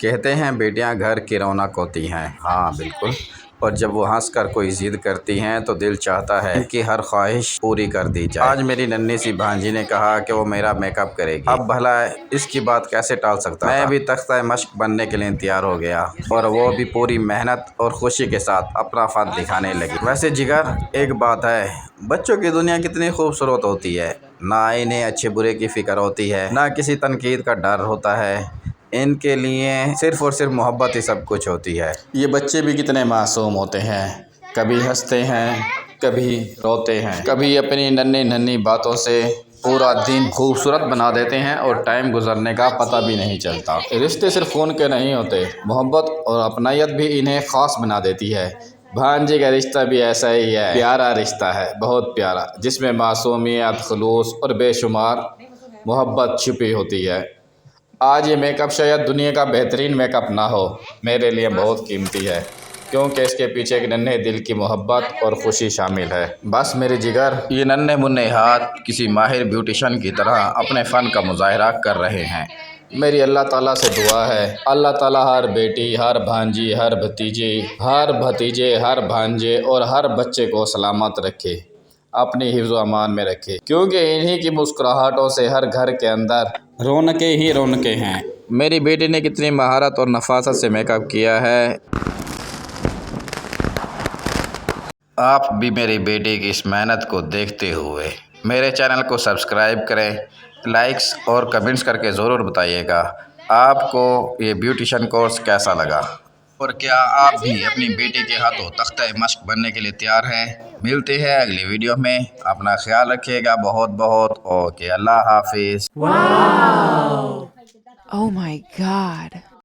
کہتے ہیں بیٹیاں گھر کی رونق ہوتی ہیں، ہاں بالکل، اور جب وہ ہنس کر کوئی ضد کرتی ہیں تو دل چاہتا ہے ان کی ہر خواہش پوری کر دی جائے۔ آج میری ننھی سی بھانجی نے کہا کہ وہ میرا میک اپ کرے گی۔ اب بھلا اس کی بات کیسے ٹال سکتا تھا؟ میں بھی تختہ مشق بننے کے لیے تیار ہو گیا اور وہ بھی پوری محنت اور خوشی کے ساتھ اپنا فن دکھانے لگی۔ ویسے جگر، ایک بات ہے، بچوں کی دنیا کتنی خوبصورت ہوتی ہے، نہ انہیں اچھے برے کی فکر ہوتی ہے، نہ کسی تنقید کا ڈر ہوتا ہے، ان کے لیے صرف اور صرف محبت ہی سب کچھ ہوتی ہے۔ یہ بچے بھی کتنے معصوم ہوتے ہیں، کبھی ہنستے ہیں، کبھی روتے ہیں، کبھی اپنی ننھی باتوں سے پورا دن خوبصورت بنا دیتے ہیں اور ٹائم گزرنے کا پتہ بھی نہیں چلتا۔ رشتے صرف خون کے نہیں ہوتے، محبت اور اپنائیت بھی انہیں خاص بنا دیتی ہے۔ بھانجے کا رشتہ بھی ایسا ہی ہے، پیارا رشتہ ہے، بہت پیارا، جس میں معصومیت، خلوص اور بے شمار محبت چھپی ہوتی ہے۔ آج یہ میک اپ شاید دنیا کا بہترین میک اپ نہ ہو، میرے لیے بہت قیمتی ہے، کیونکہ اس کے پیچھے ایک ننھے دل کی محبت اور خوشی شامل ہے۔ بس میرے جگر، یہ ننھے منھے ہاتھ کسی ماہر بیوٹیشین کی طرح اپنے فن کا مظاہرہ کر رہے ہیں۔ میری اللہ تعالیٰ سے دعا ہے، اللہ تعالیٰ ہر بیٹی، ہر بھانجی، ہر بھتیجے، ہر بھانجے اور ہر بچے کو سلامت رکھے، اپنی حفظ و امان میں رکھے، کیونکہ انہی کی مسکراہٹوں سے ہر گھر کے اندر رونقیں ہی رونقیں ہیں۔ میری بیٹی نے کتنی مہارت اور نفاست سے میک اپ کیا ہے۔ آپ بھی میری بیٹی کی اس محنت کو دیکھتے ہوئے میرے چینل کو سبسکرائب کریں، لائکس اور کمنٹس کر کے ضرور بتائیے گا آپ کو یہ بیوٹیشین کورس کیسا لگا، اور کیا آپ بھی اپنی بیٹی کے ہاتھوں تختہ مشق بننے کے لیے تیار ہیں۔ ملتے ہیں اگلی ویڈیو میں، اپنا خیال رکھیے گا بہت بہت، اوکے، اللہ حافظ۔ Oh my God.